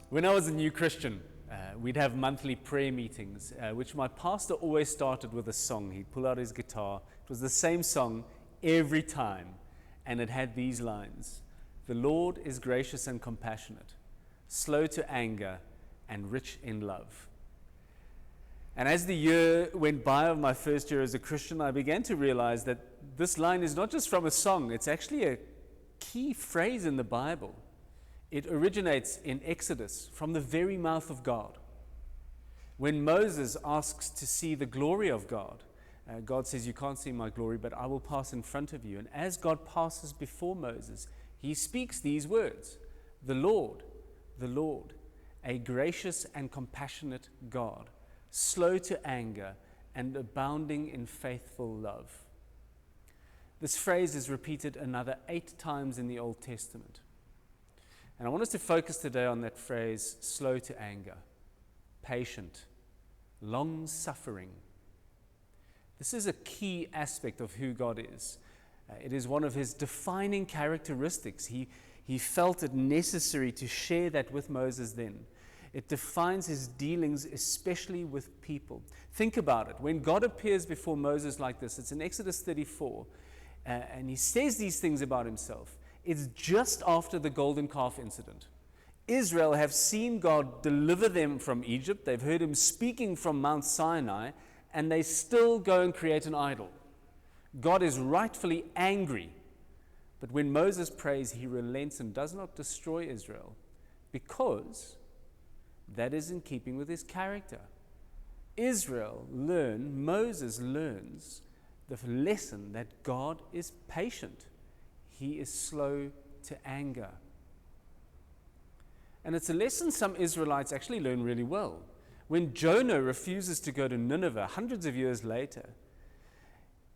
When I was a new Christian, we'd have monthly prayer meetings, which my pastor always started with a song. He'd pull out his guitar. It was the same song every time, and it had these lines: "The Lord is gracious and compassionate, slow to anger, and rich in love." And as the year went by of my first year as a Christian, I began to realize that this line is not just from a song, it's actually a key phrase in the Bible. It originates in Exodus, from the very mouth of God. When Moses asks to see the glory of God, God says, "You can't see my glory, but I will pass in front of you." And as God passes before Moses, he speaks these words: the Lord, a gracious and compassionate God, slow to anger and abounding in faithful love. This phrase is repeated another 8 times in the Old Testament. And I want us to focus today on that phrase, slow to anger, patient, long-suffering. This is a key aspect of who God is. It is one of his defining characteristics. He felt it necessary to share that with Moses then. It defines his dealings, especially with people. Think about it. When God appears before Moses like this, it's in Exodus 34, and he says these things about himself. It's just after the golden calf incident. Israel have seen God deliver them from Egypt. They've heard him speaking from Mount Sinai, and they still go and create an idol. God is rightfully angry. But when Moses prays, he relents and does not destroy Israel, because that is in keeping with his character. Moses learns the lesson that God is patient. He is slow to anger. And it's a lesson some Israelites actually learn really well. When Jonah refuses to go to Nineveh hundreds of years later,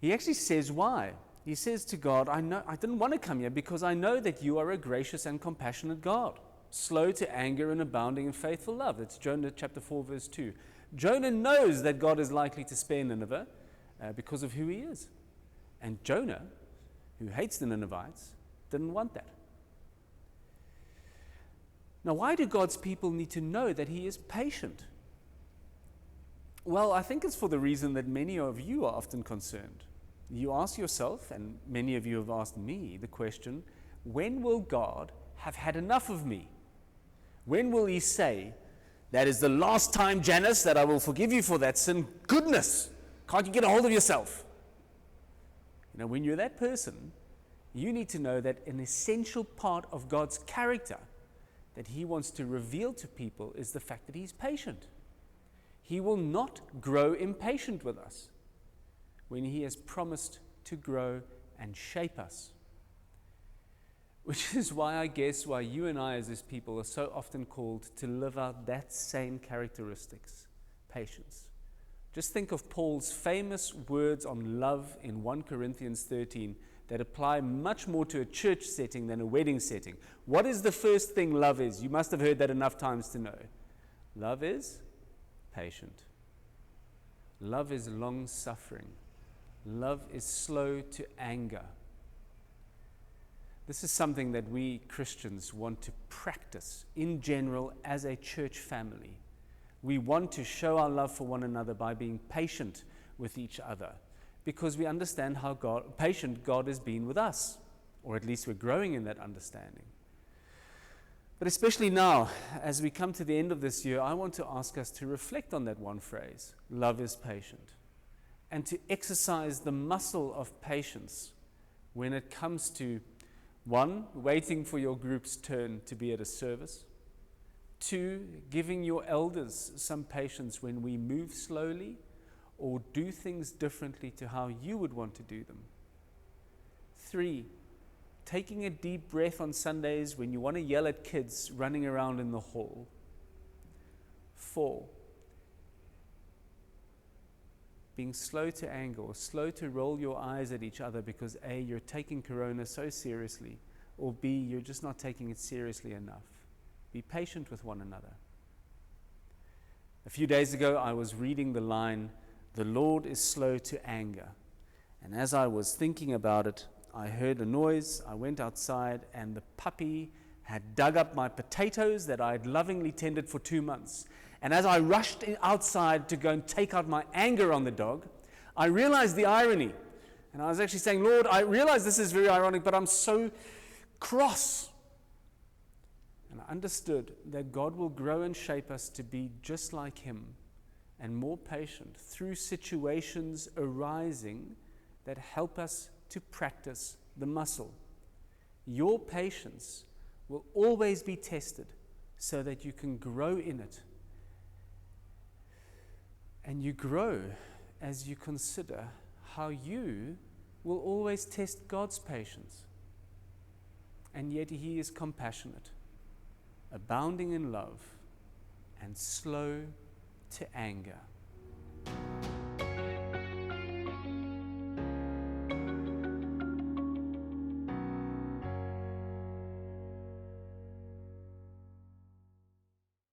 he actually says why. He says to God, I didn't want to come here because I know that you are a gracious and compassionate God, slow to anger and abounding in faithful love. That's Jonah chapter 4, verse 2. Jonah knows that God is likely to spare Nineveh because of who he is. And Jonah, who hates the Ninevites, didn't want that. Now, why do God's people need to know that he is patient? Well, I think it's for the reason that many of you are often concerned. You ask yourself, and many of you have asked me, the question, when will God have had enough of me? When will he say, "That is the last time, Janice, that I will forgive you for that sin"? Goodness, can't you get a hold of yourself? When you're that person, you need to know that an essential part of God's character that he wants to reveal to people is the fact that he's patient. He will not grow impatient with us when he has promised to grow and shape us. Which is why you and I as his people are so often called to live out that same characteristics, patience. Just think of Paul's famous words on love in 1 Corinthians 13 that apply much more to a church setting than a wedding setting. What is the first thing love is? You must have heard that enough times to know. Love is patient. Love is long-suffering. Love is slow to anger. This is something that we Christians want to practice in general as a church family. We want to show our love for one another by being patient with each other, because we understand how patient God has been with us, or at least we're growing in that understanding. But especially now, as we come to the end of this year, I want to ask us to reflect on that one phrase, love is patient, and to exercise the muscle of patience when it comes to 1, waiting for your group's turn to be at a service. 2, giving your elders some patience when we move slowly or do things differently to how you would want to do them. 3, taking a deep breath on Sundays when you want to yell at kids running around in the hall. 4, being slow to anger or slow to roll your eyes at each other because A, you're taking Corona so seriously, or B, you're just not taking it seriously enough. Be patient with one another. A few days ago, I was reading the line, "The Lord is slow to anger." And as I was thinking about it, I heard a noise. I went outside, and the puppy had dug up my potatoes that I had lovingly tended for 2 months. And as I rushed outside to go and take out my anger on the dog, I realized the irony. And I was actually saying, Lord, I realize this is very ironic, but I'm so cross. And I understood that God will grow and shape us to be just like Him and more patient through situations arising that help us to practice the muscle. Your patience will always be tested so that you can grow in it. And you grow as you consider how you will always test God's patience. And yet He is compassionate, abounding in love, and slow to anger.